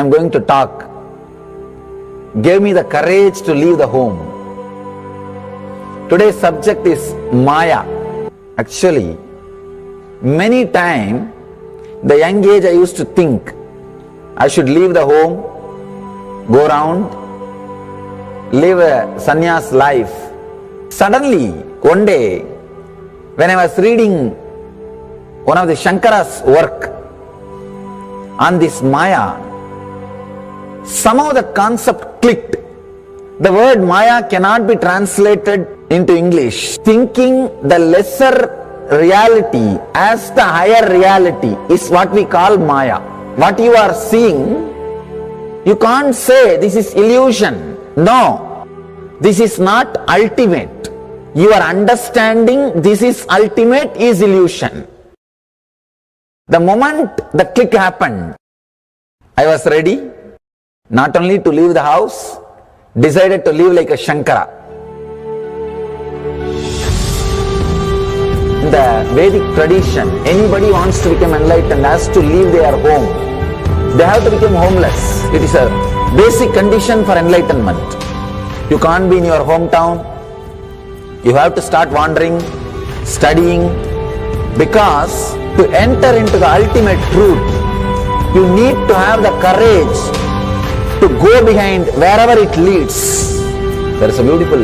I am going to talk, gave me the courage to leave the home. Today's subject is Maya. Actually, many times, the young age I used to think I should leave the home, go around, live a sannyas life. Suddenly, one day, when I was reading one of the Shankara's work on this Maya, somehow the concept clicked. The word Maya cannot be translated into English. Thinking the lesser reality as the higher reality is what we call Maya. What you are seeing, you can't say this is illusion. No, this is not ultimate. Your understanding this is ultimate is illusion. The moment the click happened, I was ready not only to leave the house, decided to live like a Shankara. In the Vedic tradition, anybody who wants to become enlightened has to leave their home. They have to become homeless. It is a basic condition for enlightenment. You can't be in your hometown. You have to start wandering, studying, because to enter into the ultimate truth, you need to have the courage to go behind wherever it leads. There is a beautiful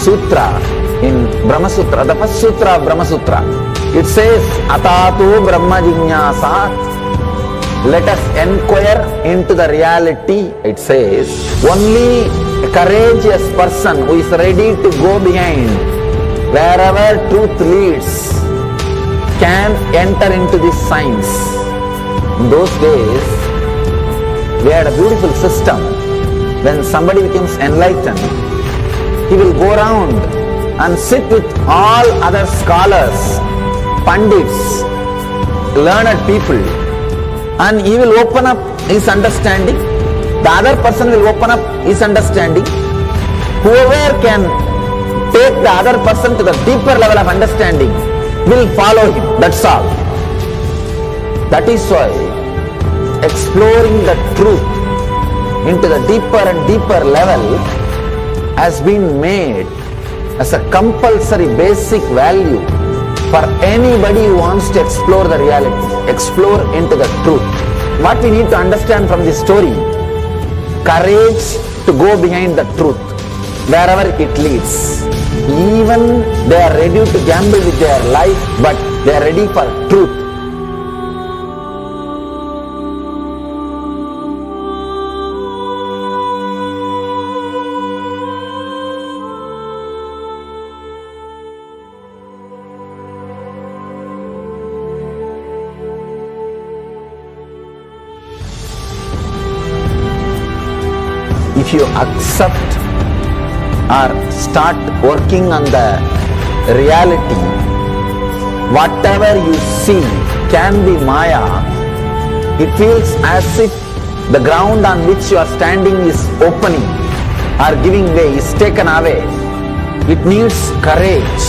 sutra in Brahma Sutra, the first sutra of Brahma Sutra. It says, Atato Brahma Jignasat. Let us inquire into the reality. It says, only a courageous person who is ready to go behind wherever truth leads can enter into this science. In those days, we had a beautiful system. When somebody becomes enlightened, he will go around and sit with all other scholars, pandits, learned people, and he will open up his understanding. The other person will open up his understanding. Whoever can take the other person to the deeper level of understanding will follow him. That's all. That is why exploring the truth into the deeper and deeper level has been made as a compulsory basic value for anybody who wants to explore the reality, explore into the truth. What we need to understand from this story, courage to go behind the truth, wherever it leads. Even they are ready to gamble with their life, but they are ready for truth. If you accept or start working on the reality, whatever you see can be Maya. It feels as if the ground on which you are standing is opening or giving way, is taken away. It needs courage.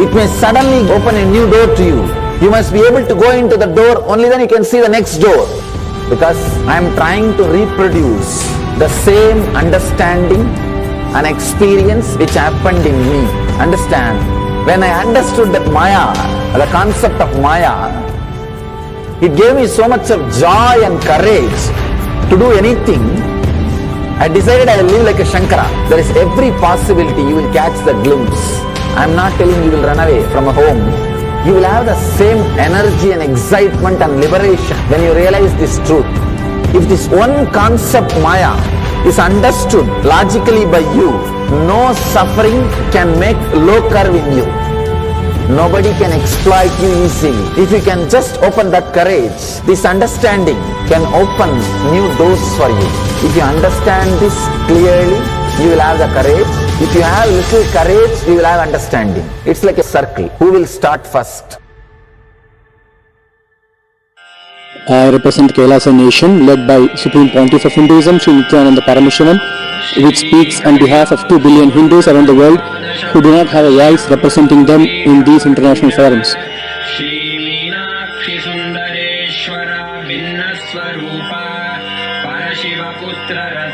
It may suddenly open a new door to you. You must be able to go into the door, only then you can see the next door. Because I am trying to reproduce the same understanding and experience which happened in me. Understand? When I understood that Maya, the concept of Maya, it gave me so much of joy and courage to do anything. I decided I will live like a Shankara. There is every possibility you will catch the glimpse. I am not telling you will run away from a home. You will have the same energy and excitement and liberation when you realize this truth. If this one concept Maya is understood logically by you, no suffering can make low curve in you. Nobody can exploit you easily. If you can just open that courage, this understanding can open new doors for you. If you understand this clearly, you will have the courage. If you have little courage, you will have understanding. It's like a circle. Who will start first? I represent Kailasa nation led by Supreme Pontiff of Hinduism, Sri Nithyananda Paramashivam, which speaks on behalf of 2 billion Hindus around the world who do not have a voice representing them in these international forums.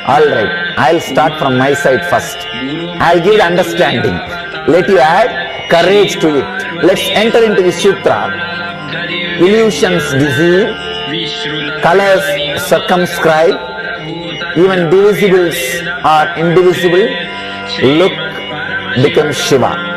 All right, I'll start from my side first. I'll give the understanding. Let you add courage to it. Let's enter into the sutra. Illusions deceive, colors circumscribe, even divisibles are indivisible. Look becomes Shiva.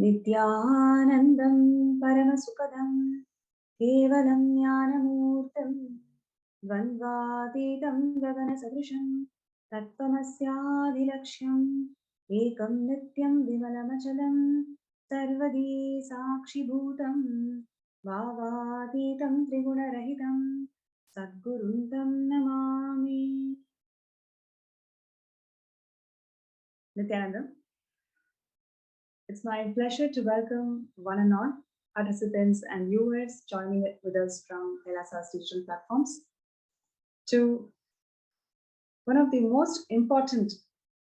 नित्यानन्दं परमसुखदं केवलं ज्ञानमूर्तं द्वन्द्वातीतं गगनसदृशं तत्त्वमस्यादिलक्ष्यम् एकं नित्यं विमलमचलं सर्वदी साक्षिभूतं भावातीतं त्रिगुणरहितं सद्गुरुं तं Namami. Nityananda. It's my pleasure to welcome one and all participants and viewers joining with us from Kailasa's digital platforms to one of the most important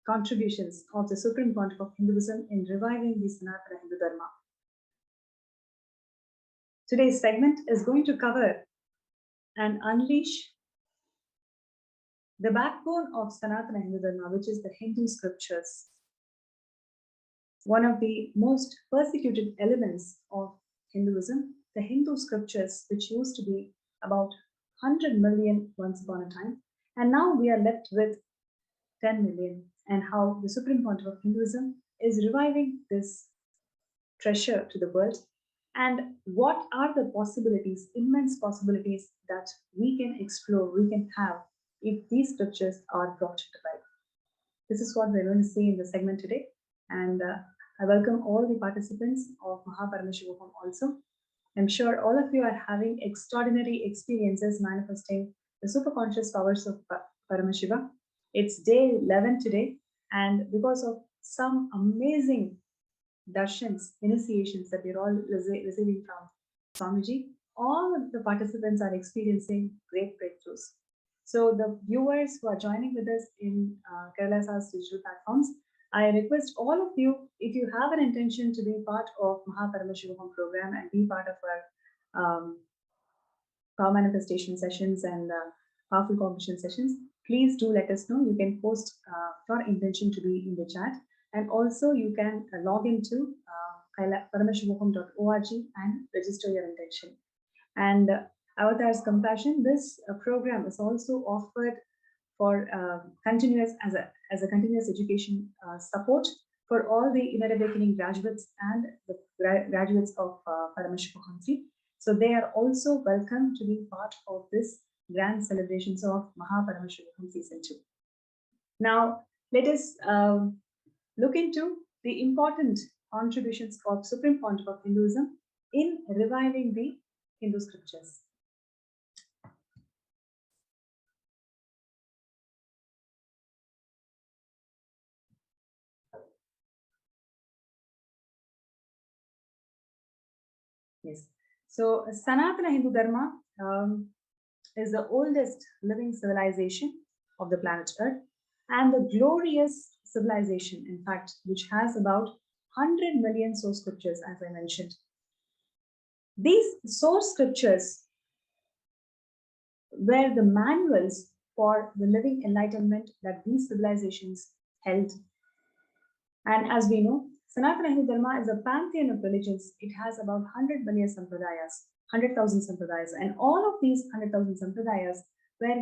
contributions of the Supreme Pontiff of Hinduism in reviving the Sanatana Hindu Dharma. Today's segment is going to cover and unleash the backbone of Sanatana Hindu Dharma, which is the Hindu scriptures. One of the most persecuted elements of Hinduism, the Hindu scriptures, which used to be about 100 million once upon a time, and now we are left with 10 million, and how the Supreme Pontiff of Hinduism is reviving this treasure to the world, and what are the possibilities, immense possibilities that we can explore, we can have if these scriptures are brought to life. This is what we're going to see in the segment today, and I welcome all the participants of Paramashivam also. I'm sure all of you are having extraordinary experiences manifesting the superconscious powers of Paramashiva. It's day 11 today, and because of some amazing darshans, initiations that we're all receiving from Swamiji, all of the participants are experiencing great breakthroughs. So the viewers who are joining with us in Kailasa's digital platforms, I request all of you, if you have an intention to be part of Paramashivam program and be part of our power manifestation sessions and powerful cognition sessions, please do let us know. You can post your intention to be in the chat, and also you can log into paramashivam.org and register your intention. And Avatar's Compassion, this program is also offered for continuous as a continuous education support for all the inner awakening graduates and the graduates of Paramashivam. So they are also welcome to be part of this grand celebrations of Paramashivam Season 2. Now, let us look into the important contributions of Supreme Pontiff of Hinduism in reviving the Hindu scriptures. Yes. So Sanatana Hindu Dharma is the oldest living civilization of the planet Earth, and the glorious civilization, in fact, which has about 100 million source scriptures, as I mentioned. These source scriptures were the manuals for the living enlightenment that these civilizations held. And as we know, Sanatana Hindu Dharma is a pantheon of religions. It has about 100 million sampradayas, 100,000 sampradayas, and all of these 100,000 sampradayas were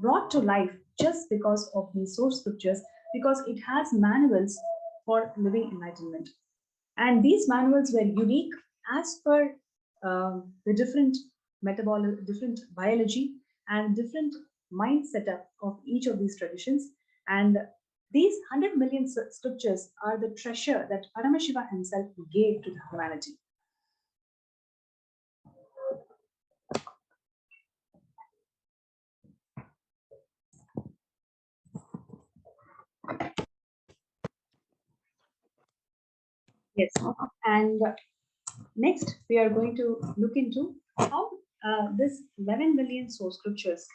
brought to life just because of these source scriptures, because it has manuals for living enlightenment. And these manuals were unique as per the different different biology and different mind setup of each of these traditions. And these 100 million scriptures are the treasure that Paramashiva himself gave to the humanity. Yes, and next we are going to look into how this 11 million source scriptures,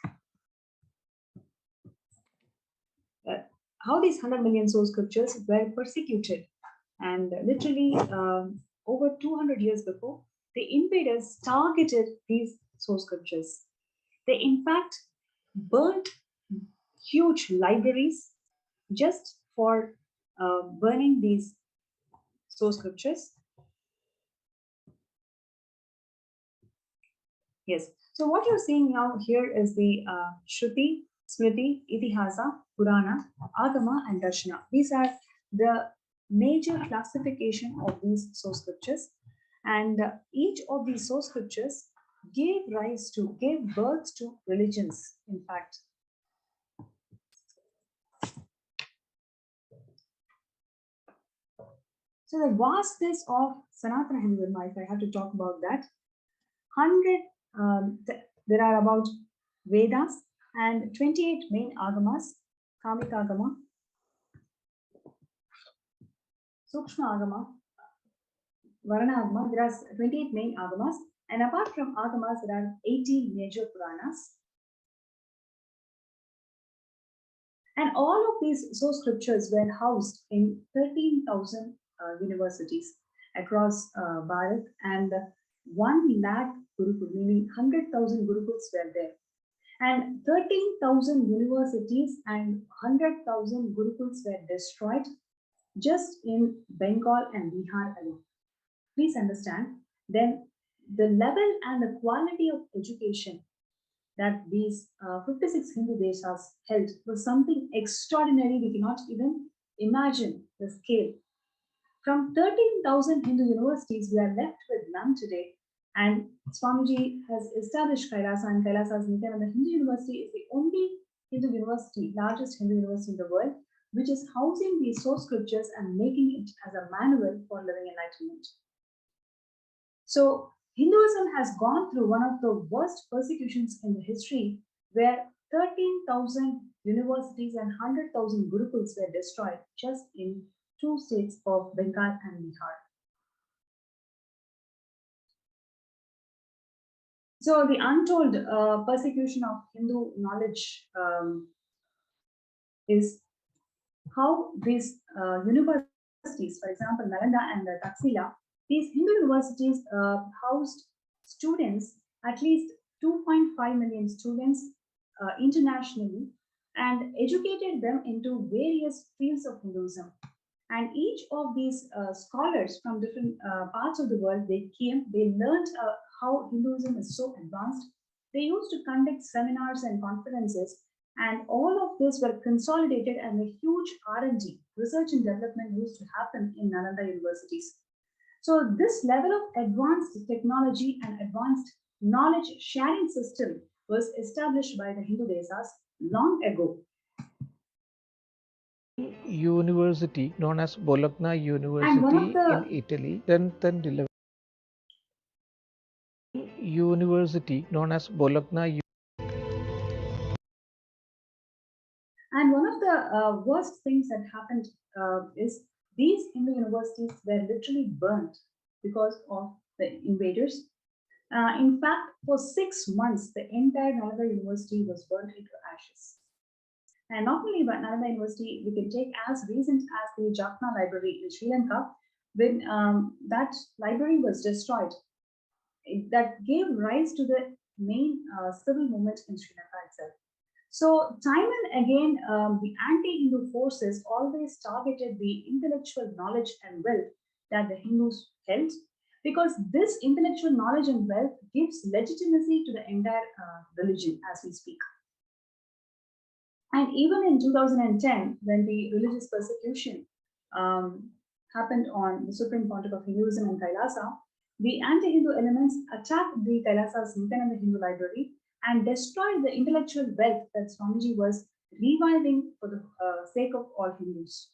how these 100 million source scriptures were persecuted, and literally over 200 years before, the invaders targeted these source scriptures. They in fact burnt huge libraries just for burning these source scriptures. Yes. So what you're seeing now here is the Shruti, Smriti, Itihasa, Purana, Agama, and Darshana. These are the major classification of these source scriptures, and each of these source scriptures gave birth to religions, in fact. So the vastness of Sanatana Hindu Dharma, if I have to talk about that, there are about Vedas and 28 main agamas, Kamika Agama, Sukshma Agama, Varana Agama, there are 28 main Agamas, and apart from Agamas, there are 18 major Puranas. And all of these source scriptures were housed in 13,000 universities across Bharat, and 1 lakh Gurukul, meaning 100,000 Gurukuls were there. And 13,000 universities and 100,000 Gurukuls were destroyed just in Bengal and Bihar alone. Please understand, then the level and the quality of education that these 56 Hindu desas held was something extraordinary. We cannot even imagine the scale. From 13,000 Hindu universities, we are left with none today. And Swamiji has established Kailasa, and Kailasa's Nityananda Hindu University is the only Hindu university, largest Hindu university in the world, which is housing these source scriptures and making it as a manual for living enlightenment. So Hinduism has gone through one of the worst persecutions in the history, where 13,000 universities and 100,000 Gurukuls were destroyed just in 2 states of Bengal and Bihar. So the untold persecution of Hindu knowledge is how these universities, for example, Nalanda and Taxila, these Hindu universities housed students, at least 2.5 million students internationally, and educated them into various fields of Hinduism. And each of these scholars from different parts of the world, they came, they learned how Hinduism is so advanced. They used to conduct seminars and conferences, and all of this were consolidated, and a huge R&D, research and development, used to happen in Nalanda universities. So this level of advanced technology and advanced knowledge sharing system was established by the Hindu desas long ago. University known as Bologna University in Italy, 10th and 11th. University known as Bologna. And one of the worst things that happened is these Hindu universities were literally burnt because of the invaders. In fact, for 6 months, the entire Nalanda University was burnt into ashes. And not only about Nalanda University, we can take as recent as the Jaffna Library in Sri Lanka, when that library was destroyed. That gave rise to the main civil movement in Sri Lanka itself. So time and again, the anti-Hindu forces always targeted the intellectual knowledge and wealth that the Hindus held, because this intellectual knowledge and wealth gives legitimacy to the entire religion as we speak. And even in 2010, when the religious persecution happened on the Supreme Pontiff of Hinduism and Kailasa, the anti-Hindu elements attacked the Kailasa's Nityananda Hindu Library and destroyed the intellectual wealth that Swamiji was reviving for the sake of all Hindus.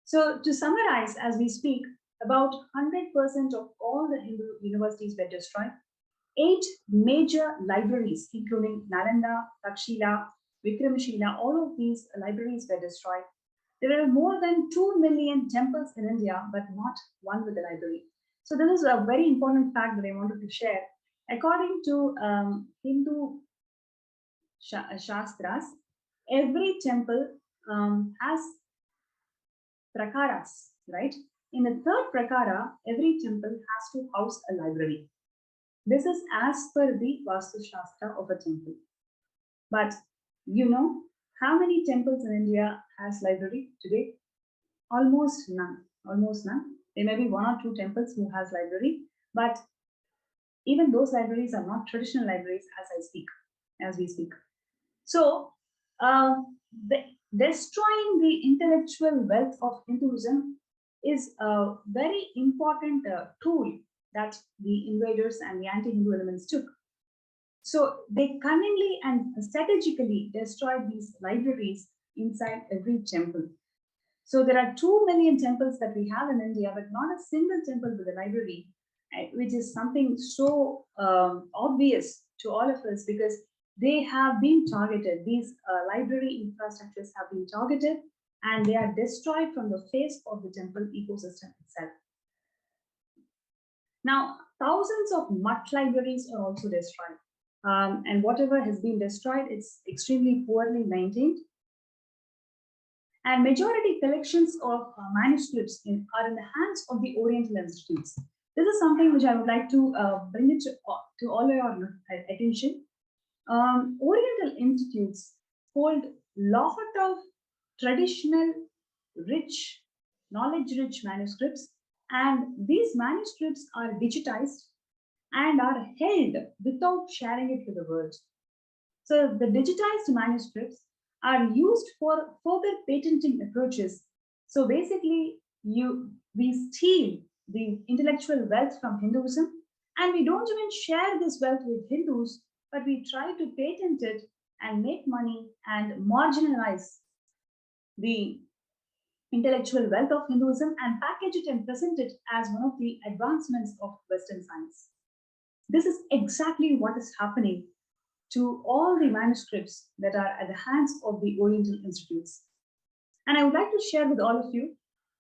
So to summarize, as we speak, about 100% of all the Hindu universities were destroyed. 8 major libraries, including Nalanda, Takshila, Vikramashila, all of these libraries were destroyed. There were more than 2 million temples in India, but not one with a library. So this is a very important fact that I wanted to share. According to Hindu Shastras, every temple has prakaras, right? In the 3rd prakara, every temple has to house a library. This is as per the Vastu Shastra of a temple. But you know how many temples in India has library today? Almost none. Almost none. There may be 1 or 2 temples who has library, but even those libraries are not traditional libraries as we speak. So destroying the intellectual wealth of Hinduism is a very important tool that the invaders and the anti-Hindu elements took. So they cunningly and strategically destroyed these libraries inside every temple. So there are 2 million temples that we have in India, but not a single temple with a library, which is something so obvious to all of us, because they have been targeted. These library infrastructures have been targeted and they are destroyed from the face of the temple ecosystem itself. Now, thousands of mutt libraries are also destroyed. And whatever has been destroyed, it's extremely poorly maintained. And majority collections of manuscripts are in the hands of the Oriental institutes. This is something which I would like to bring it to all your attention. Oriental institutes hold lot of traditional, rich, knowledge-rich manuscripts, and these manuscripts are digitized and are held without sharing it with the world. So the digitized manuscripts are used for further patenting approaches. So basically, we steal the intellectual wealth from Hinduism, and we don't even share this wealth with Hindus, but we try to patent it and make money and marginalize the intellectual wealth of Hinduism and package it and present it as one of the advancements of Western science. This is exactly what is happening to all the manuscripts that are at the hands of the Oriental institutes. And I would like to share with all of you,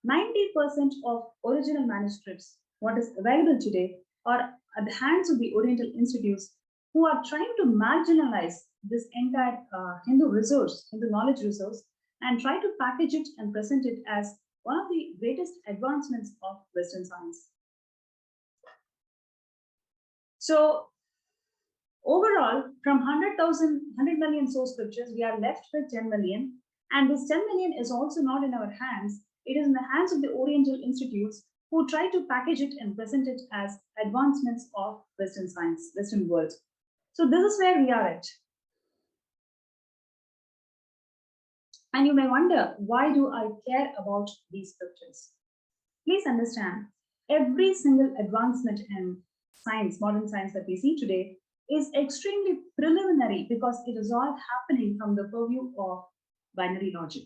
90% of original manuscripts, what is available today, are at the hands of the Oriental institutes who are trying to marginalize this entire Hindu resource, Hindu knowledge resource, and try to package it and present it as one of the greatest advancements of Western science. So overall, from 100 million source scriptures, we are left with 10 million. And this 10 million is also not in our hands. It is in the hands of the Oriental institutes who try to package it and present it as advancements of Western science, Western world. So this is where we are at. And you may wonder, why do I care about these scriptures? Please understand, every single advancement in science, modern science that we see today, is extremely preliminary because it is all happening from the purview of binary logic.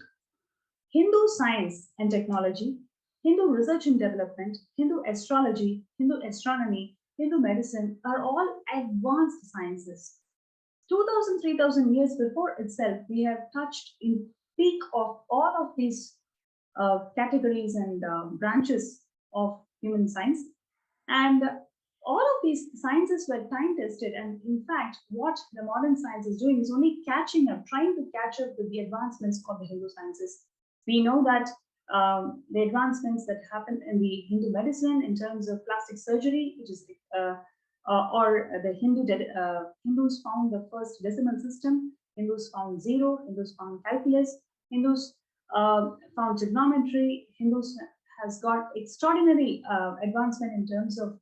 Hindu science and technology, Hindu research and development, Hindu astrology, Hindu astronomy, Hindu medicine are all advanced sciences. 2,000, 3,000 years before itself, we have touched in peak of all of these categories and branches of human science. And all of these sciences were time tested. And in fact, what the modern science is doing is only catching up, trying to catch up with the advancements of the Hindu sciences. We know that the advancements that happen in the Hindu medicine in terms of plastic surgery, which is or the Hindus found the first decimal system, Hindus found zero, Hindus found calculus, Hindus found trigonometry, Hindus has got extraordinary advancement in terms of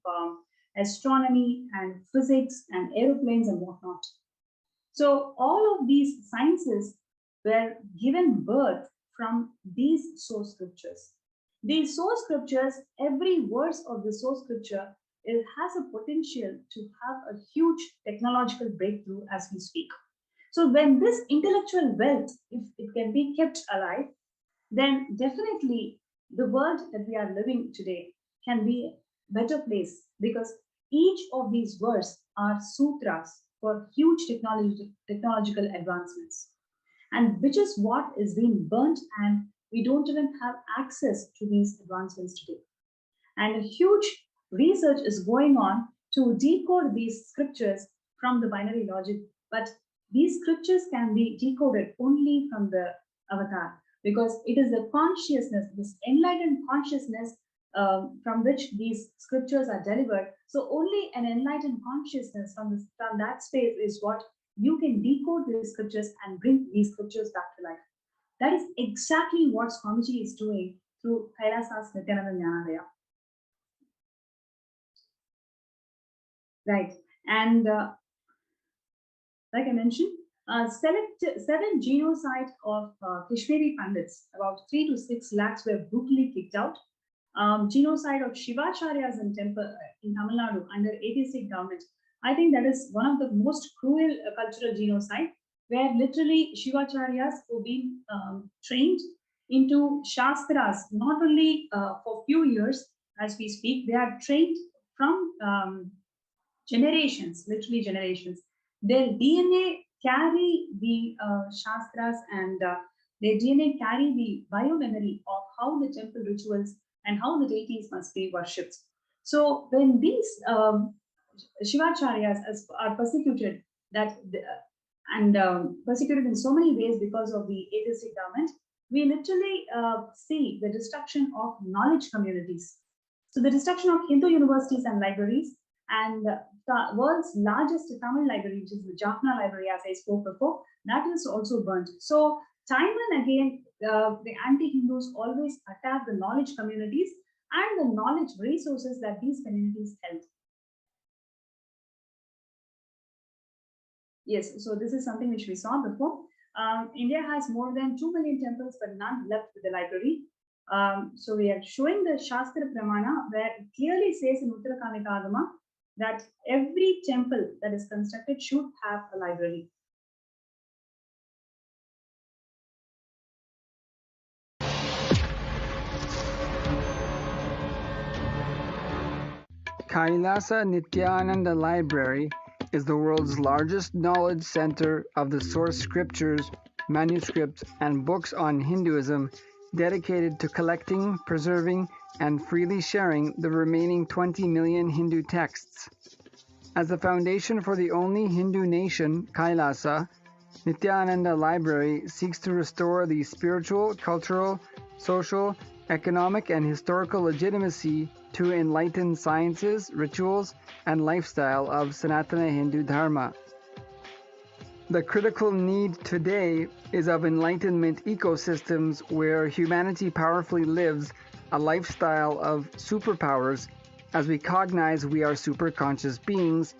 astronomy and physics and aeroplanes and whatnot. So all of these sciences were given birth from these source scriptures. These source scriptures, every verse of the source scripture, it has a potential to have a huge technological breakthrough as we speak. So when this intellectual wealth, if it can be kept alive, then definitely the world that we are living today can be a better place, because each of these verses are sutras for huge technological advancements, and which is what is being burnt, and we don't even have access to these advancements today. And a huge research is going on to decode these scriptures from the binary logic, but these scriptures can be decoded only from the avatar, because it is the consciousness, this enlightened consciousness from which these scriptures are delivered. So only an enlightened consciousness from that space is what you can decode these scriptures and bring these scriptures back to life. That is exactly what Swamiji is doing through Kailasa's Nithyananda Jnanodaya. Right, and like I mentioned, 7 genocide of Kashmiri Pandits, about 3 to 6 lakhs were brutally kicked out. Genocide of Shivacharyas in temple in Tamil Nadu under atheistic government. I think that is one of the most cruel cultural genocide, where literally Shivacharyas were being trained into Shastras, not only for few years as we speak, they are trained from generations, literally generations. Their DNA carry the Shastras and their DNA carry the biomemory of how the temple rituals and how the deities must be worshipped. So when these Shivacharyas are persecuted persecuted in so many ways because of the atheistic government, we literally see the destruction of knowledge communities. So the destruction of Hindu universities and libraries, and the world's largest Tamil library, which is the Jaffna library, as I spoke before, that is also burnt. So time and again, the anti-Hindus always attack the knowledge communities and the knowledge resources that these communities held. Yes, so this is something which we saw before. India has more than 2 million temples, but none left with the library. So we are showing the Shastra Pramana, where it clearly says in Uttarakhanda Agama that every temple that is constructed should have a library. Kailasa Nityananda Library is the world's largest knowledge center of the source scriptures, manuscripts, and books on Hinduism, dedicated to collecting, preserving, and freely sharing the remaining 20 million Hindu texts. As the foundation for the only Hindu nation, Kailasa, Nityananda Library seeks to restore the spiritual, cultural, social, economic, and historical legitimacy to enlightened sciences, rituals, and lifestyle of Sanatana Hindu Dharma. The critical need today is of enlightenment ecosystems where humanity powerfully lives a lifestyle of superpowers, as we cognize we are superconscious beings,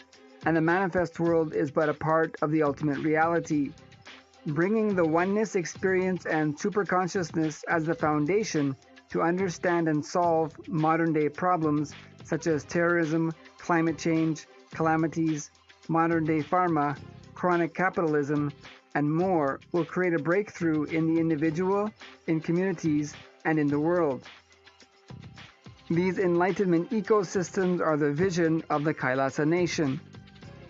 and the manifest world is but a part of the ultimate reality. Bringing the oneness experience and superconsciousness as the foundation to understand and solve modern-day problems such as terrorism, climate change, calamities, modern-day pharma, chronic capitalism, and more will create a breakthrough in the individual, in communities, and in the world. These enlightenment ecosystems are the vision of the Kailasa nation.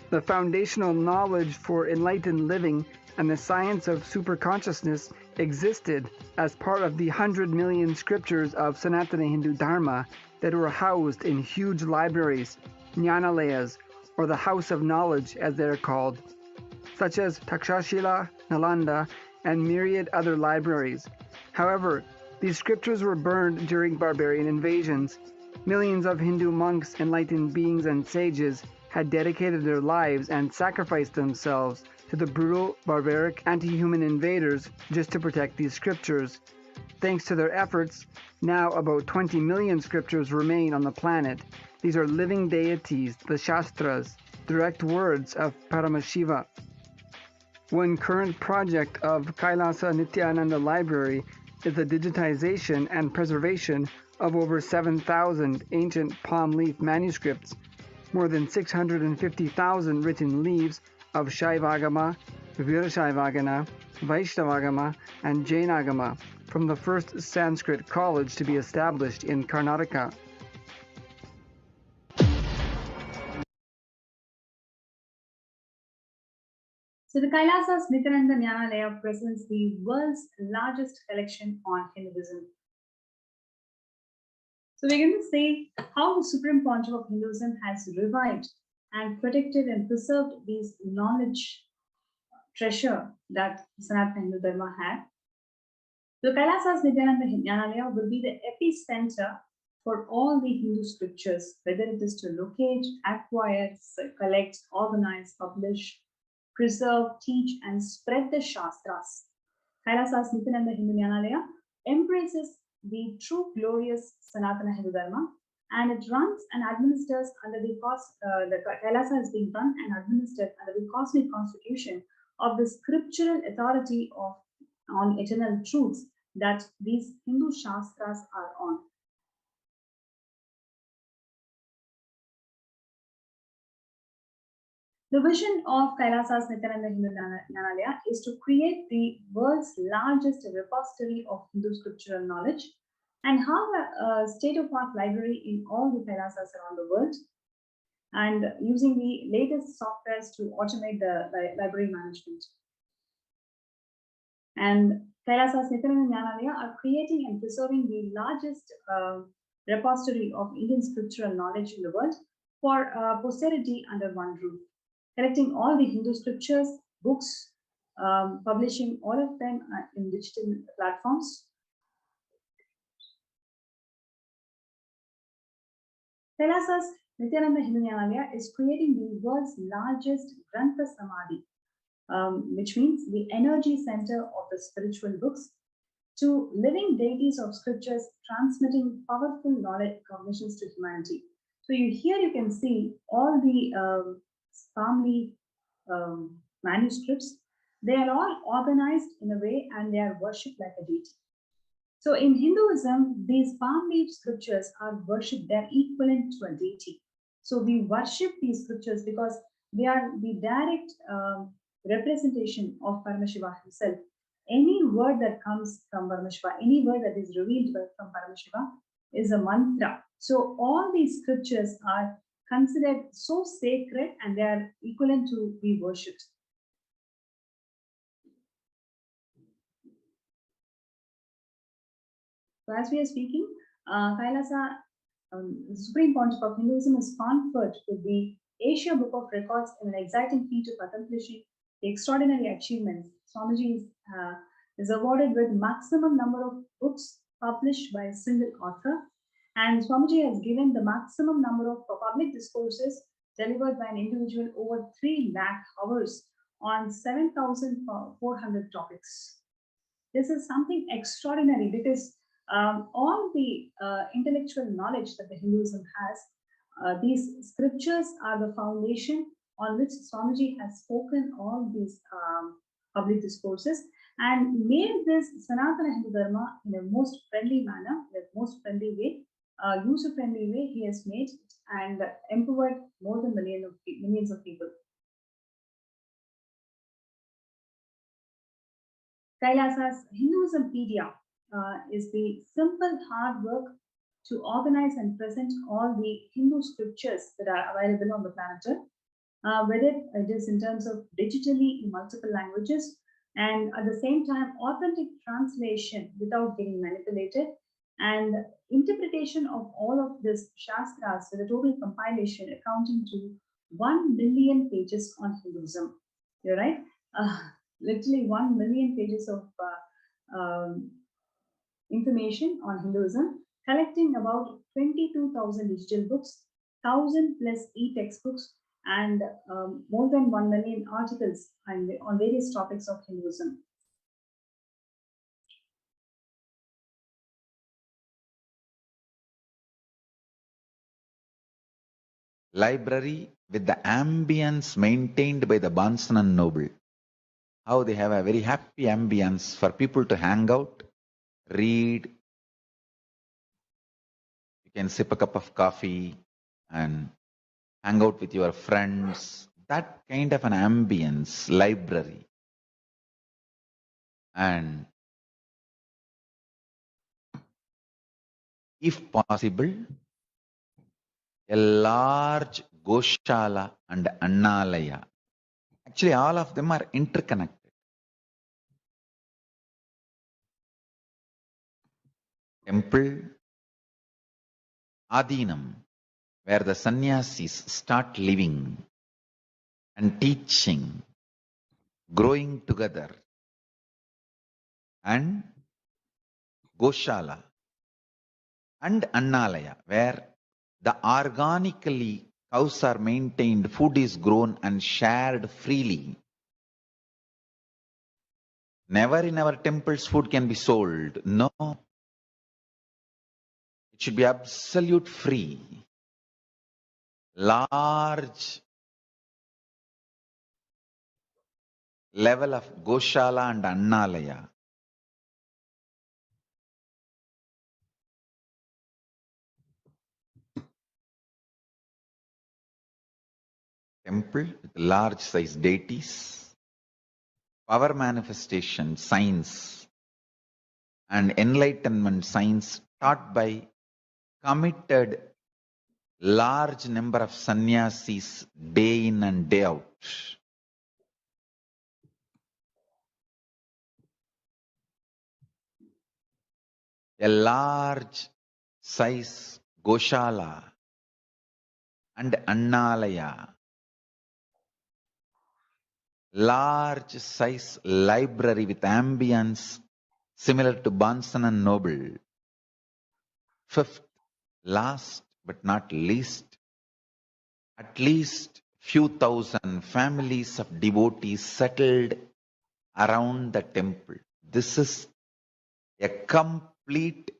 The foundational knowledge for enlightened living and the science of superconsciousness existed as part of the 100 million scriptures of Sanatana Hindu Dharma that were housed in huge libraries, Jnanalayas, or the House of Knowledge as they are called, such as Takshashila, Nalanda, and myriad other libraries. However, these scriptures were burned during barbarian invasions. Millions of Hindu monks, enlightened beings, and sages had dedicated their lives and sacrificed themselves to the brutal, barbaric, anti-human invaders just to protect these scriptures. Thanks to their efforts, now about 20 million scriptures remain on the planet. These are living deities, the Shastras, direct words of Paramashiva. One current project of Kailasa Nityananda Library is the digitization and preservation of over 7,000 ancient palm leaf manuscripts, more than 650,000 written leaves of Shaivagama, Virashaivagana, Vaishnavagama, and Jainagama from the first Sanskrit college to be established in Karnataka. So the Kailasa's Nityananda Jnanalaya presents the world's largest collection on Hinduism. So we're going to see how the Supreme Pontiff of Hinduism has revived and protected and preserved these knowledge treasure that Sanatana Hindu Dharma had. The Kailasa's Nityananda Jnanalaya will be the epicenter for all the Hindu scriptures, whether it is to locate, acquire, collect, organize, publish, preserve, teach, and spread the Shastras. Kailasa's Nityananda Hindu Jnanalaya embraces the true glorious Sanatana Hindu Dharma, and it runs and administers under the Kailasa is being run and administered under the cosmic constitution of the scriptural authority on eternal truths that these Hindu Shastras are on. The vision of Kailasa's Nityananda Hindu Jnanalaya is to create the world's largest repository of Hindu scriptural knowledge and have a state-of-art library in all the Kailasas around the world. and using the latest softwares to automate the library management. And Kailasa's Nityananda Jnanalaya are creating and preserving the largest repository of Indian scriptural knowledge in the world for posterity under one roof, collecting all the Hindu scriptures, books, publishing all of them in digital platforms. Kailasa's Nityananda Hindu Jnanalaya is creating the world's largest Grantha Samadhi, which means the energy center of the spiritual books, to living deities of scriptures transmitting powerful knowledge cognitions to humanity. So here you can see all the palm leaf manuscripts. They are all organized in a way and they are worshipped like a deity. So in Hinduism, these palm leaf scriptures are worshipped, they're equivalent to a deity. So we worship these scriptures because they are the direct representation of Paramashiva himself. Any word that comes from Paramashiva, any word that is revealed from Paramashiva is a mantra. So all these scriptures are considered so sacred and they are equivalent to be worshipped. So as we are speaking, Kailasa, the Supreme Pontiff of Hinduism, is conferred with the Asia Book of Records in an exciting feat of accomplishing the extraordinary achievements. Swamiji is awarded with maximum number of books published by a single author, and Swamiji has given the maximum number of public discourses delivered by an individual over 3 lakh hours on 7,400 topics. This is something extraordinary because all the intellectual knowledge that the Hinduism has, these scriptures are the foundation on which Swamiji has spoken all these public discourses and made this Sanatana Hindu Dharma in a most friendly manner, in a most friendly way, user-friendly way. He has made it and empowered more than millions of people. Kailasa's Hinduismpedia is the simple hard work to organize and present all the Hindu scriptures that are available on the planet Earth, whether it is in terms of digitally in multiple languages and at the same time authentic translation without getting manipulated and interpretation of all of this Shastras with a total compilation accounting to 1 million pages on Hinduism. You're right? Literally 1 million pages of information on Hinduism, collecting about 22,000 digital books, 1,000 plus e-textbooks, and more than 1 million articles on various topics of Hinduism. Library with the ambience maintained by the Bondsman noble. How they have a very happy ambience for people to hang out, read. You can sip a cup of coffee and hang out with your friends. That kind of an ambience, library. And if possible, a large Goshala and Annalaya. Actually, all of them are interconnected. Temple, Adinam, where the sannyasis start living and teaching, growing together, and Goshala and Annalaya, where the organically cows are maintained, food is grown and shared freely. Never in our temples food can be sold. No. It should be absolute free. Large level of Goshala and Annalaya. Temple with large size deities, power manifestation, science, and enlightenment science taught by committed large number of sannyasis day in and day out. A large size Goshala and Annalaya, large size library with ambience similar to Bansan and Noble. Fifth, last but not least, at least few thousand families of devotees settled around the temple. This is a complete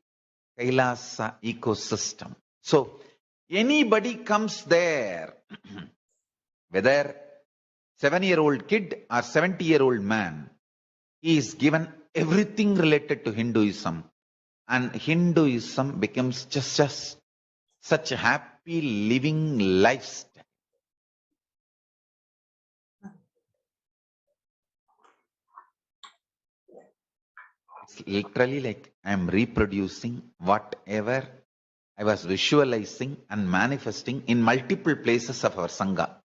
Kailasa ecosystem. So anybody comes there, whether 7-year-old kid or 70-year-old man, he is given everything related to Hinduism, and Hinduism becomes just such a happy living lifestyle. It's literally like I am reproducing whatever I was visualizing and manifesting in multiple places of our Sangha.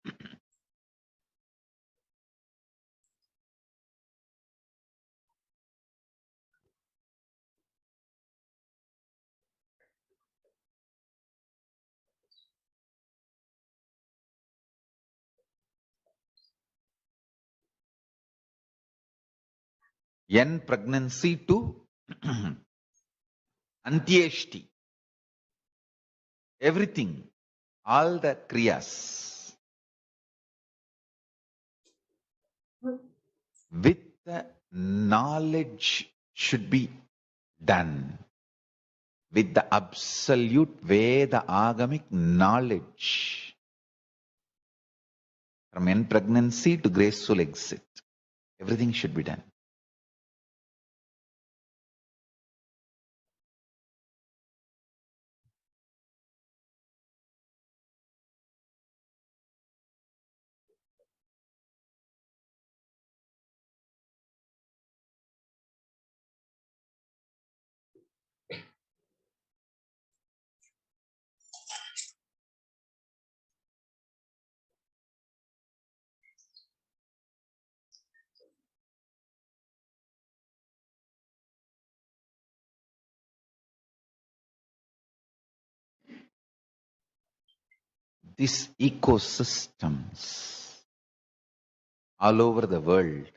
N pregnancy to Antyeshti. Everything, all the kriyas. With the knowledge should be done. With the absolute Veda agamic knowledge. From N pregnancy to graceful exit. Everything should be done. These ecosystems all over the world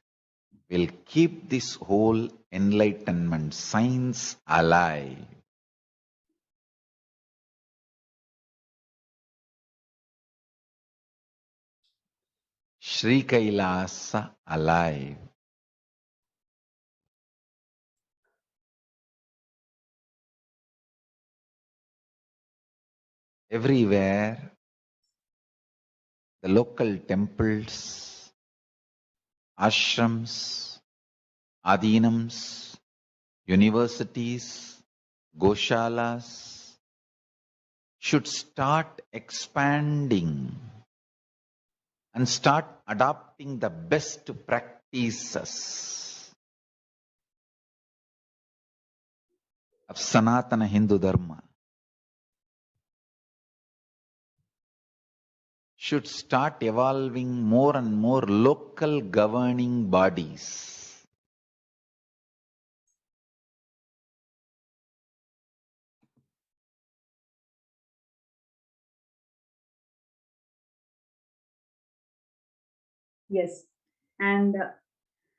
will keep this whole enlightenment science alive. Sri Kailasa alive. Everywhere, the local temples, ashrams, adhinams, universities, goshalas should start expanding and start adopting the best practices of Sanatana Hindu Dharma. Should start evolving more and more local governing bodies. Yes, and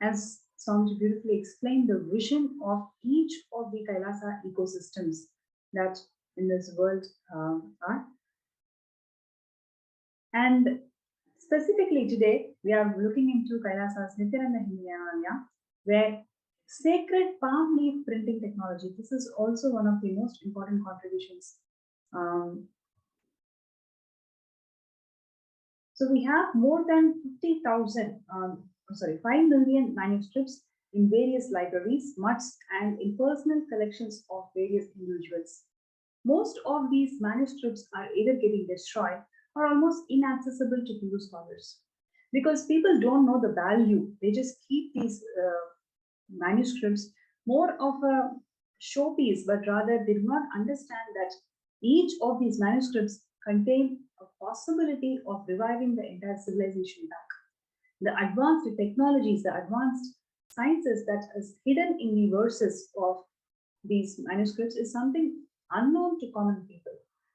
as Swamiji beautifully explained, the vision of each of the Kailasa ecosystems that in this world are. And specifically today, we are looking into Kailasa's NITHYANANDA, where sacred palm leaf printing technology, this is also one of the most important contributions. So we have more than 5 million manuscripts in various libraries, mutts, and in personal collections of various individuals. Most of these manuscripts are either getting destroyed or almost inaccessible to Hindu scholars. Because people don't know the value, they just keep these manuscripts more of a showpiece, but rather they do not understand that each of these manuscripts contain a possibility of reviving the entire civilization back. The advanced technologies, the advanced sciences that is hidden in the verses of these manuscripts is something unknown to common people.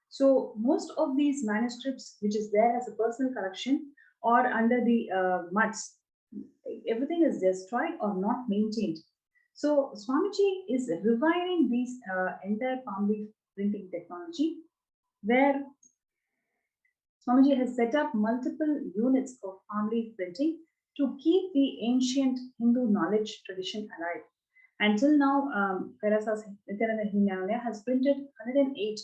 So most of these manuscripts, which is there as a personal collection or under the muds, everything is destroyed or not maintained. So Swamiji is reviving these entire palm leaf printing technology, where Swamiji has set up multiple units of palm leaf printing to keep the ancient Hindu knowledge tradition alive. Until now, Kailasa's Nityananda Hindu has printed 108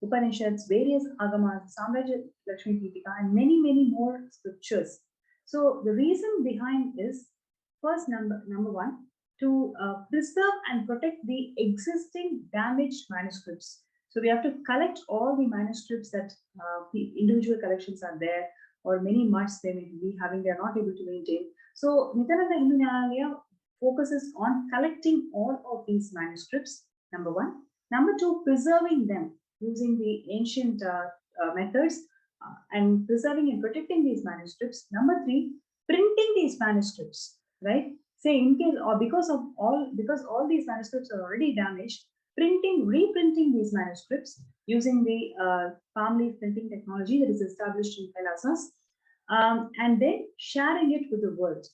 Upanishads, various Agamas, Samrajya Lakshmi Deepika, and many, many more scriptures. So the reason behind is, first, number one, to preserve and protect the existing damaged manuscripts. So we have to collect all the manuscripts that the individual collections are there, or many muds they may be having, they are not able to maintain. So Nityananda Hindu Nyaya focuses on collecting all of these manuscripts, number one. Number two, preserving them using the ancient methods and preserving and protecting these manuscripts. Number three, printing these manuscripts, right? Say in case, or because all these manuscripts are already damaged, reprinting these manuscripts using the palm leaf printing technology that is established in Kailasas, and then sharing it with the world,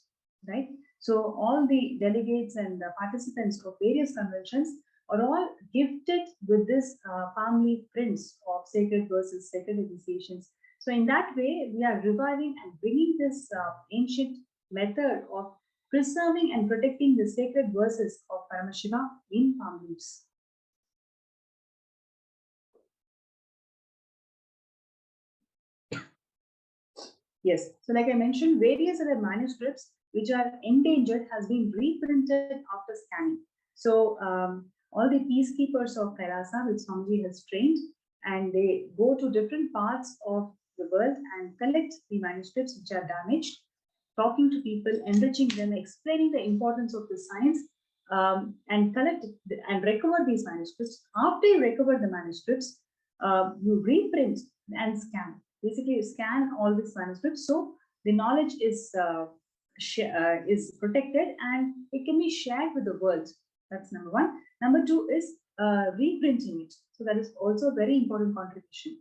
right? So all the delegates and participants of various conventions are all gifted with this palm leaf prints of sacred verses, sacred initiations. So in that way, we are reviving and bringing this ancient method of preserving and protecting the sacred verses of Paramashiva in palm leaves. Yes, so like I mentioned, various other manuscripts which are endangered has been reprinted after scanning. So all the peacekeepers of Kailasa, which Swamiji has trained, and they go to different parts of the world and collect the manuscripts which are damaged, talking to people, enriching them, explaining the importance of the science, and collect and recover these manuscripts. After you recover the manuscripts, you reprint and scan. Basically, you scan all these manuscripts, so the knowledge is protected and it can be shared with the world. That's number one. Number two is reprinting it. So that is also a very important contribution.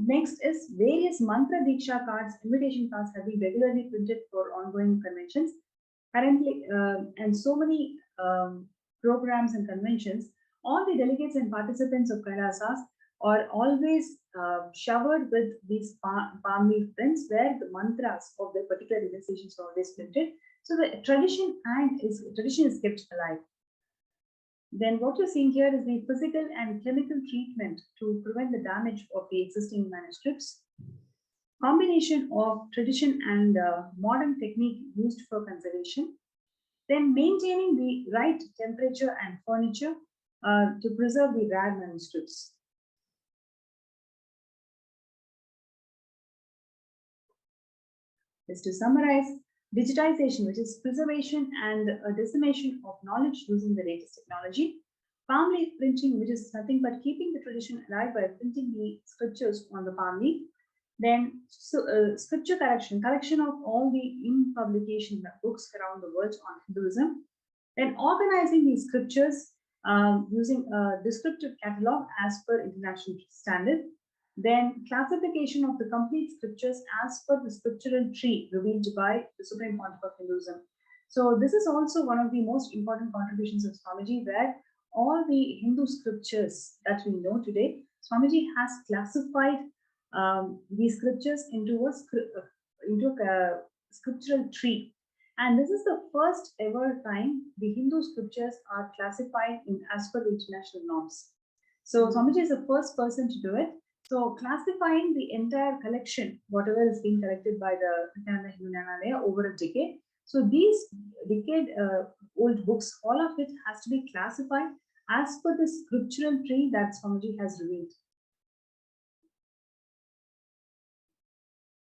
Next is various mantra diksha cards, invitation cards have been regularly printed for ongoing conventions. Currently, and so many programs and conventions, all the delegates and participants of Kailasas are always showered with these palm leaf prints where the mantras of the particular realizations are always printed. So the tradition is kept alive. Then what you're seeing here is the physical and chemical treatment to prevent the damage of the existing manuscripts. Combination of tradition and modern technique used for conservation. Then maintaining the right temperature and furniture to preserve the rare manuscripts. Just to summarize, digitization, which is preservation and dissemination of knowledge using the latest technology. Palm leaf printing, which is nothing but keeping the tradition alive by printing the scriptures on the palm leaf. Then scripture collection of all the in-publication books around the world on Hinduism. Then organizing these scriptures using a descriptive catalog as per international standard. Then classification of the complete scriptures as per the scriptural tree revealed by the Supreme Pontiff of Hinduism. So this is also one of the most important contributions of Swamiji, where all the Hindu scriptures that we know today, Swamiji has classified these scriptures into a scriptural tree. And this is the first ever time the Hindu scriptures are classified as per the international norms. So Swamiji is the first person to do it. So classifying the entire collection, whatever is being collected by the Nityananda Hindu Nyaya over a decade. So these decade-old books, all of it has to be classified as per the scriptural tree that Swamiji has revealed.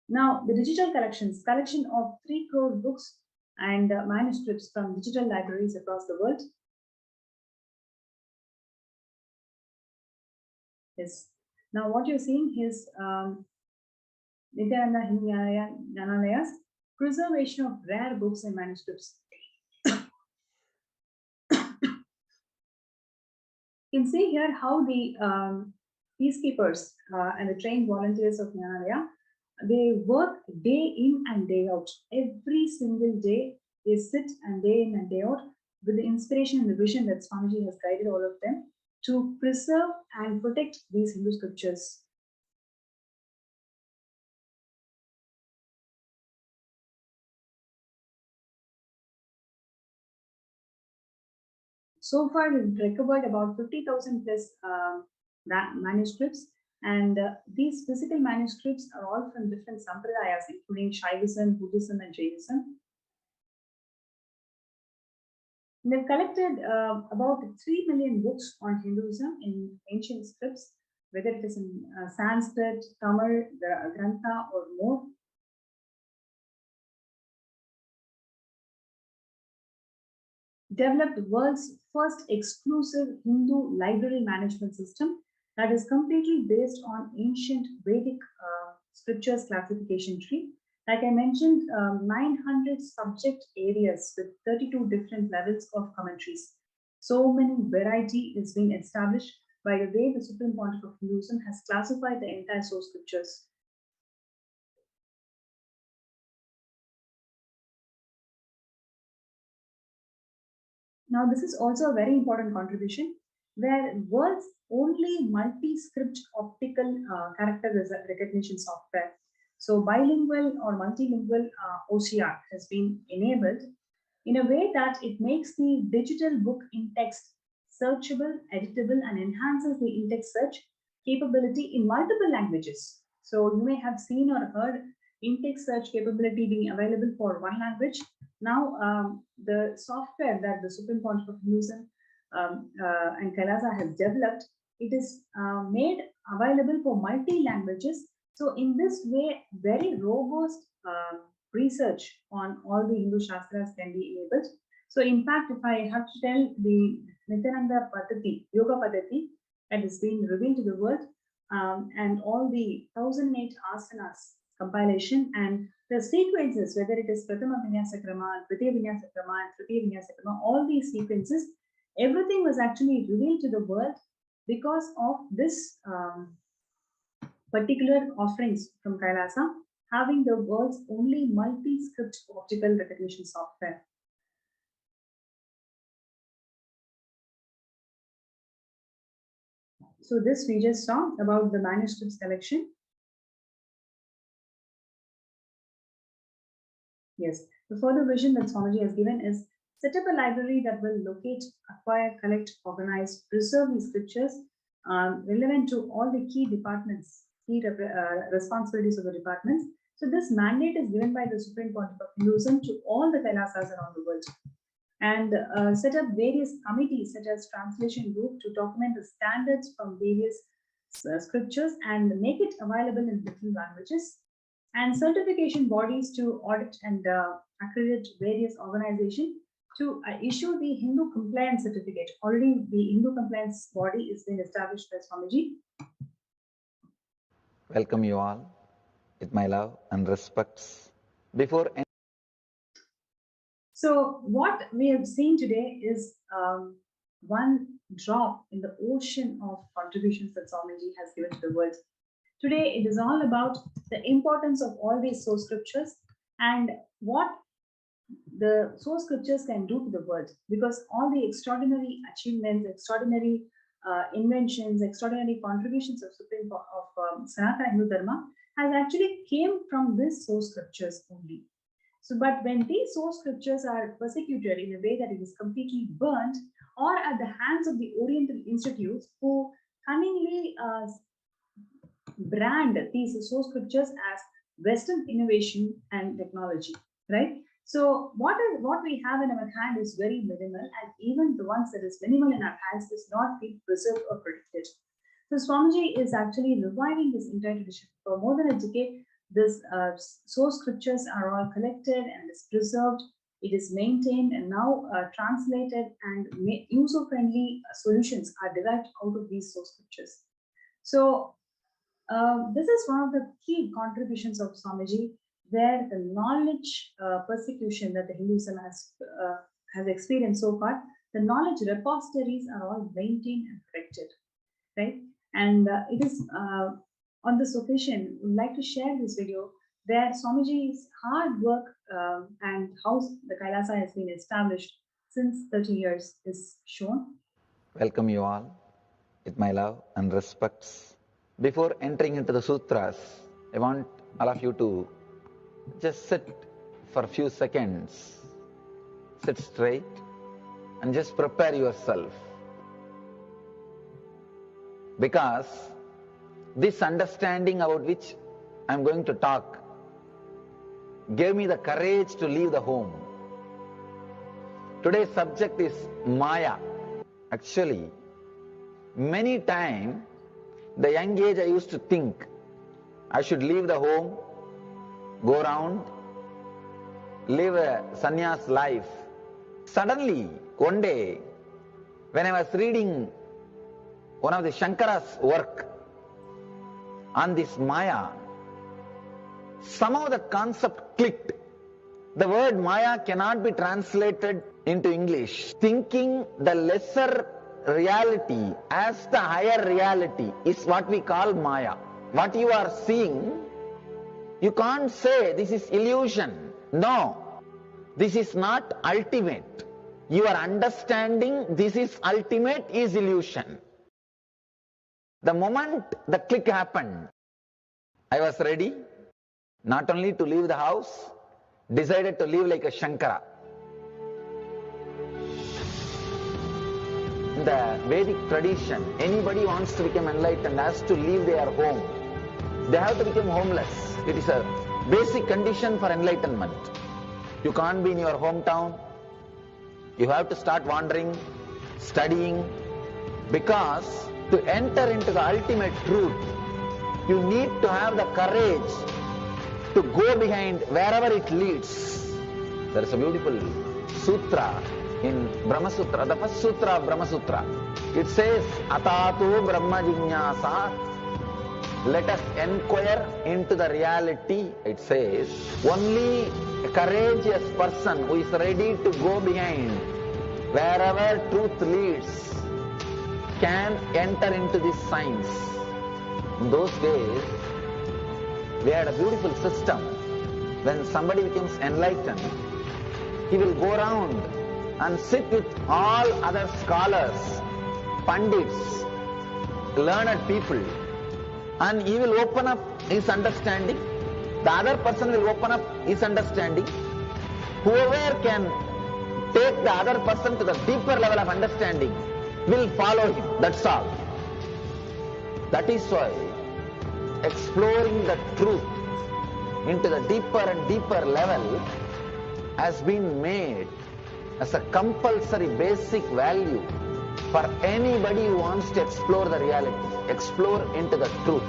Now, the digital collection of 3 crore books and manuscripts from digital libraries across the world. Yes. Now, what you're seeing is Nityananda Hinduya's preservation of rare books and manuscripts. You can see here how the peacekeepers and the trained volunteers of Jnanalaya, they work day in and day out. Every single day, they sit and day in and day out with the inspiration and the vision that Swamiji has guided all of them to preserve and protect these Hindu scriptures. So far, we've recovered about 50,000 plus manuscripts, and these physical manuscripts are all from different sampradayas, including Shaivism, Buddhism, and Jainism. They've collected about 3 million books on Hinduism in ancient scripts, whether it is in Sanskrit, Tamil, Grantha, or more. Developed the world's first exclusive Hindu library management system that is completely based on ancient Vedic scriptures classification tree. Like I mentioned, 900 subject areas with 32 different levels of commentaries. So many variety is being established by the way the Supreme Pontiff of Hinduism has classified the entire source scriptures. Now, this is also a very important contribution where world's only multi-script optical character recognition software. So bilingual or multilingual OCR has been enabled in a way that it makes the digital book in text searchable, editable, and enhances the in-text search capability in multiple languages. So you may have seen or heard in-text search capability being available for one language. Now, the software that the Supreme Pontiff of Hinduism and Kailasa has developed, it is made available for multi-languages. So in this way, very robust research on all the Hindu Shastras can be enabled. So in fact, if I have to tell the Nityananda Paddhati, Yoga Paddhati that is being revealed to the world, and all the 1008 asanas compilation and the sequences, whether it is Prathama Vinyasa Krama, Dvitiya Vinyasa Krama, and Tritiya Vinyasa Krama, all these sequences, everything was actually revealed to the world because of this particular offerings from Kailasa, having the world's only multi-script optical recognition software. So this we just saw about the manuscripts collection. Yes, the further vision that Swamiji has given is set up a library that will locate, acquire, collect, organize, preserve these scriptures relevant to all the key departments, key responsibilities of the departments. So this mandate is given by the Supreme Pontiff of Hinduism to all the Kailasas around the world, and set up various committees such as translation group to document the standards from various scriptures and make it available in different languages, and certification bodies to audit and accredit various organizations to issue the Hindu compliance certificate. Already the Hindu compliance body is being established by Swamiji. Welcome you all with my love and respects. Before So what we have seen today is one drop in the ocean of contributions that Swamiji has given to the world. Today, it is all about the importance of all these source scriptures and what the source scriptures can do to the world, because all the extraordinary achievements, extraordinary inventions, extraordinary contributions of Sanatana Hindu Dharma has actually came from these source scriptures only. So, but when these source scriptures are persecuted in a way that it is completely burnt, or at the hands of the Oriental institutes who cunningly brand these source scriptures as Western innovation and technology, right? So what we have in our hand is very minimal, and even the ones that is minimal in our hands is not being preserved or protected. So Swamiji is actually reviving this entire tradition. For more than a decade, this source scriptures are all collected and is preserved. It is maintained and now translated, and user-friendly solutions are derived out of these source scriptures. So This is one of the key contributions of Swamiji, where the knowledge persecution that the Hinduism has experienced so far, the knowledge repositories are all maintained and protected, right? And it is on this occasion, we would like to share this video where Swamiji's hard work and how the Kailasa has been established since 30 years is shown. Welcome you all with my love and respects. Before entering into the sutras, I want all of you to just sit for a few seconds, sit straight and just prepare yourself. Because this understanding about which I am going to talk gave me the courage to leave the home. Today's subject is Maya. Actually, many times, the young age I used to think I should leave the home, go around, live a sannyas life. Suddenly, one day, when I was reading one of the Shankara's work on this Maya, somehow the concept clicked. The word Maya cannot be translated into English. Thinking the lesser reality as the higher reality is what we call Maya. What you are seeing, you can't say this is illusion. No, this is not ultimate. Your understanding this is ultimate is illusion. The moment the click happened, I was ready not only to leave the house, decided to live like a Shankara. In the Vedic tradition, anybody who wants to become enlightened has to leave their home. They have to become homeless. It is a basic condition for enlightenment. You can't be in your hometown. You have to start wandering, studying, because to enter into the ultimate truth, you need to have the courage to go behind wherever it leads. There is a beautiful sutra in Brahma Sutra, the first sutra of Brahma Sutra. It says, Atato Brahma Jinyasa, let us inquire into the reality. It says, only a courageous person who is ready to go behind wherever truth leads can enter into this science. In those days, we had a beautiful system. When somebody becomes enlightened, he will go around and sit with all other scholars, pandits, learned people, and he will open up his understanding. The other person will open up his understanding. Whoever can take the other person to the deeper level of understanding will follow him. That's all. That is why exploring the truth into the deeper and deeper level has been made as a compulsory basic value for anybody who wants to explore the reality, explore into the truth.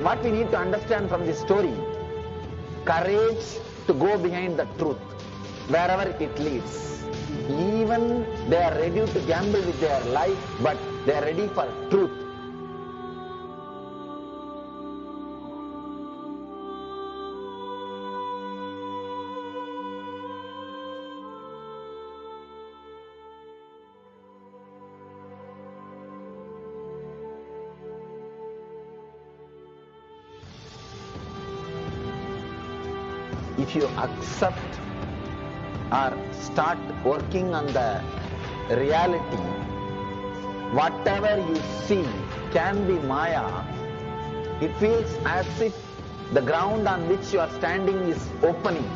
What we need to understand from this story, courage to go behind the truth, wherever it leads. Even they are ready to gamble with their life, but they are ready for truth. If you accept or start working on the reality, whatever you see can be Maya. It feels as if the ground on which you are standing is opening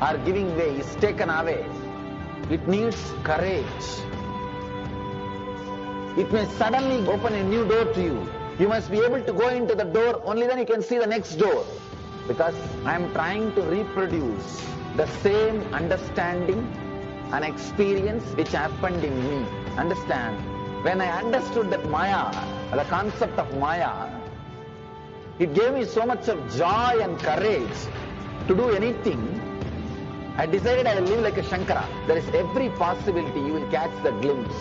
or giving way, is taken away. It needs courage. It may suddenly open a new door to you. You must be able to go into the door, only then you can see the next door. Because I am trying to reproduce the same understanding and experience which happened in me. Understand? When I understood that Maya, the concept of Maya, it gave me so much of joy and courage to do anything. I decided I will live like a Shankara. There is every possibility you will catch the glimpse.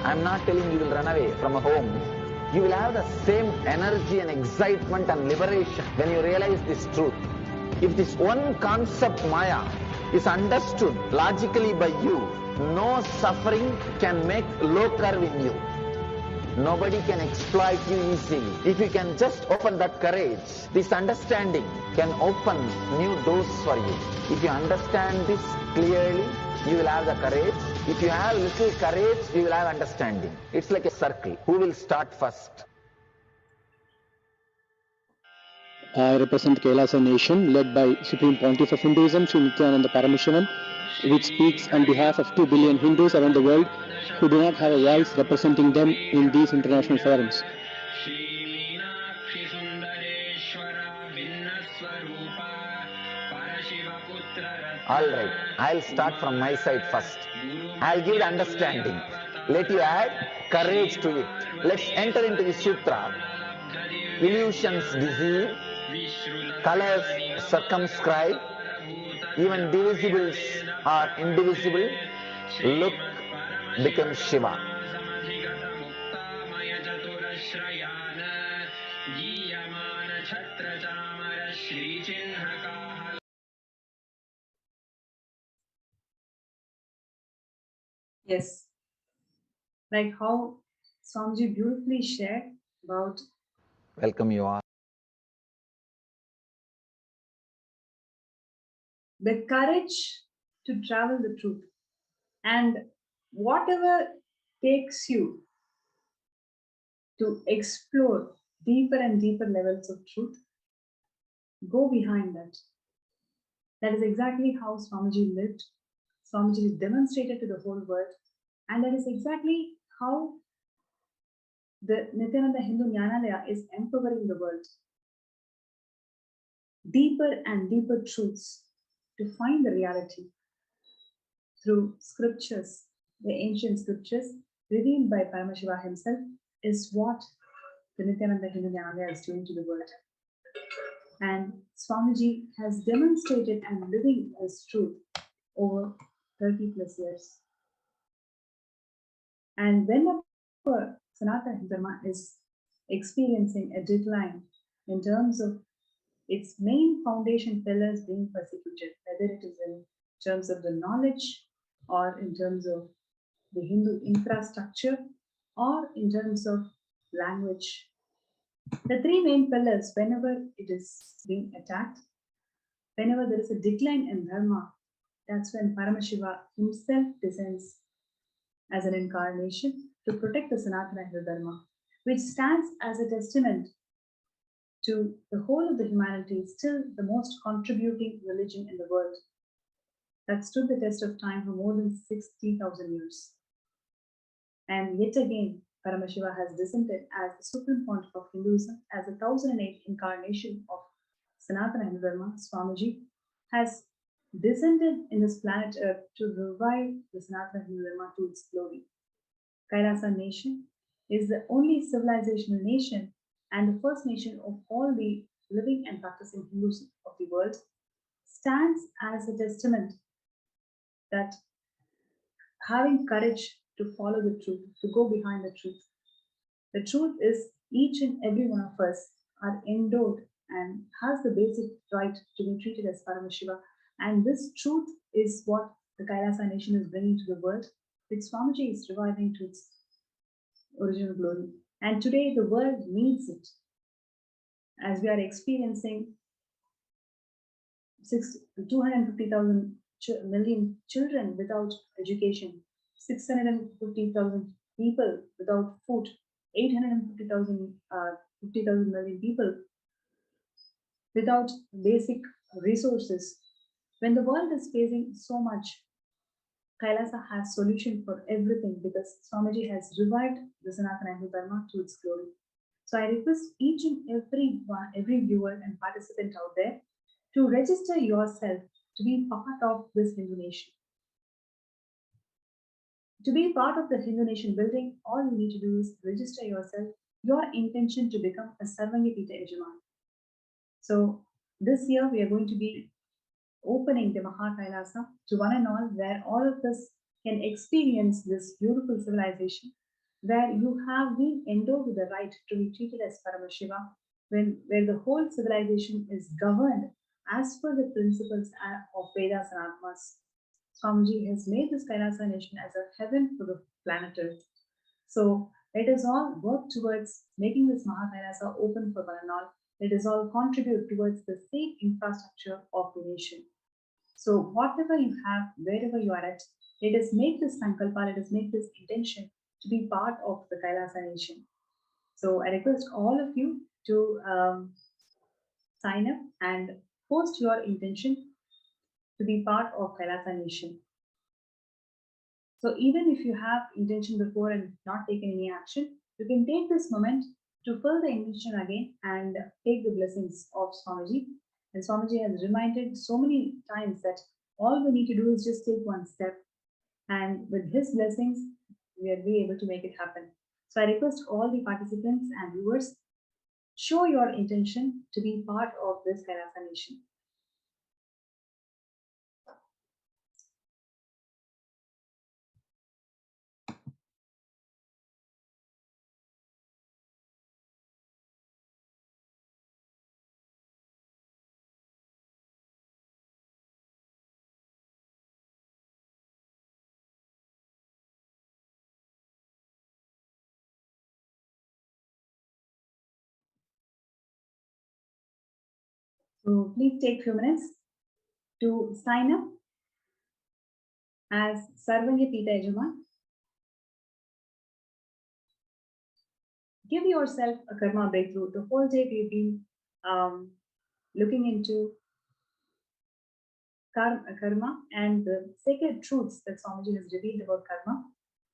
I am not telling you will run away from a home. You will have the same energy and excitement and liberation when you realize this truth. If this one concept Maya is understood logically by you, no suffering can make low curve in you. Nobody can exploit you easily. If you can just open that courage, this understanding can open new doors for you. If you understand this clearly, you will have the courage. If you have little courage, you will have understanding. It's like a circle. Who will start first? I represent Kailasa nation led by Supreme Pontiff of Hinduism, Sri NITHYANANدا Paramashivam, which speaks on behalf of 2 billion Hindus around the world who do not have a voice representing them in these international forums. All right, I'll start from my side first. I'll give the understanding. Let you add courage to it. Let's enter into the sutra. Illusions deceive, colors circumscribe, even divisibles are indivisible. Look becomes Shiva. Yes, like how Swamiji beautifully shared about Welcome you all. the courage to travel the truth, and whatever takes you to explore deeper and deeper levels of truth, go behind that. That is exactly how Swamiji lived. Swamiji demonstrated to the whole world, and that is exactly how the Nityananda Hindu Jnanalaya is empowering the world. Deeper and deeper truths to find the reality through scriptures, the ancient scriptures revealed by Paramashiva himself, is what the Nityananda Hindu Jnanalaya is doing to the world. And Swamiji has demonstrated and living as truth over 30 plus years. And whenever Sanatana Dharma is experiencing a decline in terms of its main foundation pillars being persecuted, whether it is in terms of the knowledge or in terms of the Hindu infrastructure or in terms of language. The three main pillars, whenever it is being attacked, whenever there is a decline in Dharma, that's when Paramashiva himself descends as an incarnation to protect the Sanatana Hindu Dharma, which stands as a testament to the whole of the humanity, still the most contributing religion in the world that stood the test of time for more than 60,000 years. And yet again, Paramashiva has descended as the Supreme Pontiff of Hinduism, as the 1008 incarnation of Sanatana Hindu Dharma. Swamiji has descended in this planet Earth to revive the Sanatana Hindu Dharma to its glory. Kailasa nation is the only civilizational nation and the first nation of all the living and practicing Hindus of the world, stands as a testament that having courage to follow the truth, to go behind the truth. The truth is each and every one of us are endowed and has the basic right to be treated as Paramashiva. And this truth is what the Kailasa nation is bringing to the world, which Swamiji is reviving to its original glory. And today the world needs it. As we are experiencing 250,000 million children without education, 650,000 people without food, 850,000 million people without basic resources. When the world is facing so much, Kailasa has solution for everything because Swamiji has revived the Sanatana Hindu Dharma to its glory. So I request each and every viewer and participant out there to register yourself to be part of this Hindu nation. To be part of the Hindu nation building, all you need to do is register yourself, your intention to become a Sarvangipita Ejaman. So this year we are going to be opening the Mahakailasa to one and all, where all of us can experience this beautiful civilization, where you have been endowed with the right to be treated as Paramashiva, where the whole civilization is governed as per the principles of Vedas and Atmas. Swamiji has made this Kailasa nation as a heaven for the planet Earth. So let us all work towards making this Mahakailasa open for one and all. Let us all contribute towards the safe infrastructure of the nation. So whatever you have, wherever you are at, let us make this sankalpa, let us make this intention to be part of the Kailasa nation. So I request all of you to sign up and post your intention to be part of Kailasa nation. So even if you have intention before and not taken any action, you can take this moment to fill the intention again and take the blessings of Swamiji. And Swamiji has reminded so many times that all we need to do is just take one step. And with his blessings, we will be able to make it happen. So I request all the participants and viewers, show your intention to be part of this Kailasa nation. So please take a few minutes to sign up as Sarvanya Pita Yajaman. Give yourself a karma breakthrough. The whole day we've been looking into karma and the sacred truths that Swamiji has revealed about karma.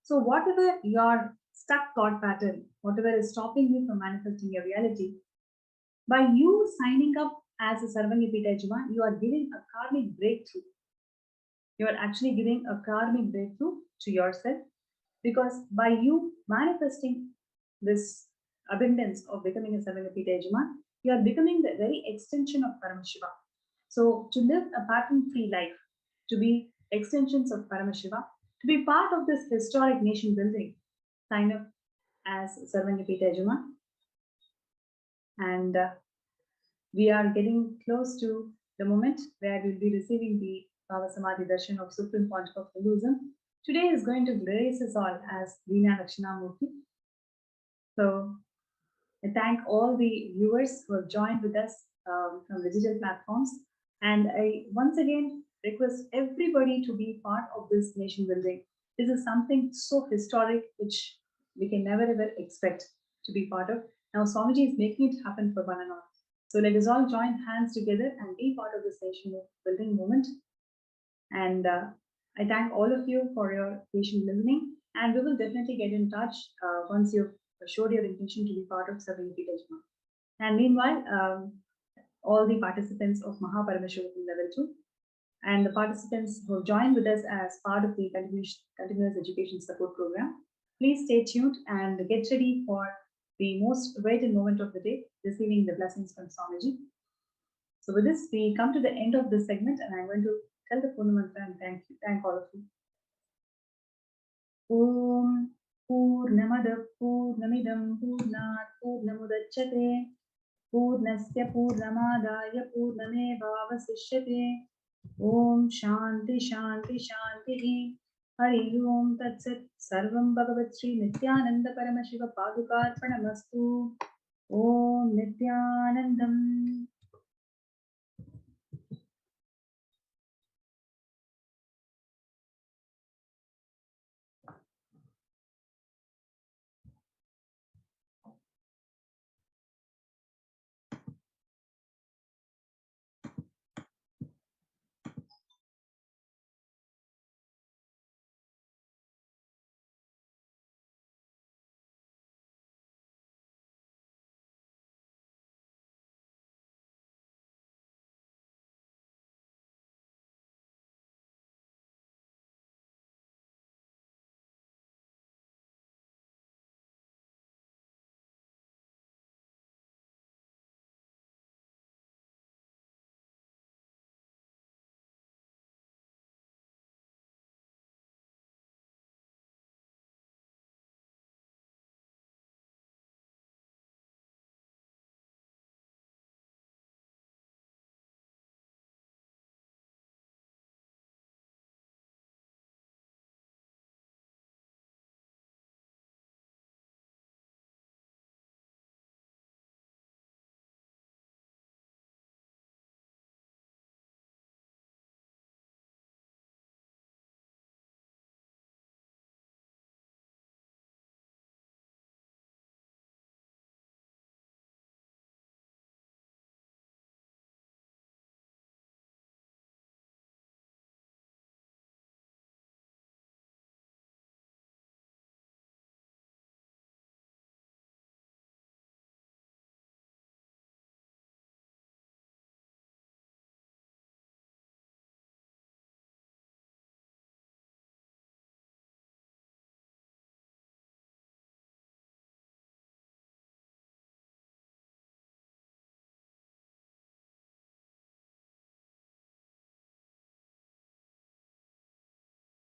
So whatever your stuck thought pattern, whatever is stopping you from manifesting your reality, by you signing up as a Sarvanya Pita Yajaman, you are giving a karmic breakthrough. You are actually giving a karmic breakthrough to yourself, because by you manifesting this abundance of becoming a Sarvanya Pita Yajaman, you are becoming the very extension of Paramashiva. So to live a pattern-free life, to be extensions of Paramashiva, to be part of this historic nation building, sign up as Sarvanya Pita Yajaman. And we are getting close to the moment where we'll be receiving the Bhava Samadhi Darshan of Supreme Pontiff of Hinduism. Today is going to grace us all as Veena Dakshinamurti. So I thank all the viewers who have joined with us from digital platforms. And I once again request everybody to be part of this nation building. This is something so historic which we can never ever expect to be part of. Now Swamiji is making it happen for one and all. So let us all join hands together and be part of this nation building movement. And I thank all of you for your patient listening. And we will definitely get in touch once you've showed your intention to be part of Sarvanya Pita Yajaman. And meanwhile, all the participants of Mahaparameshwaram Level 2 and the participants who have joined with us as part of the continuous education support program, please stay tuned and get ready for the most awaited moment of the day, receiving the blessings from Swamiji. So with this, we come to the end of this segment, and I'm going to tell the Purna Mantra and thank all of you. Om Purnamada Purnamidam Purnat Purnamudachyate Purnasya Purnamadaya Purnamevavasishyate. Om Shanti Shanti Shanti. Hari Om Tat Sat. Sarvam Bhagavat Sri Nityananda Paramashiva Padukarpanamastu. Om Nityanandam.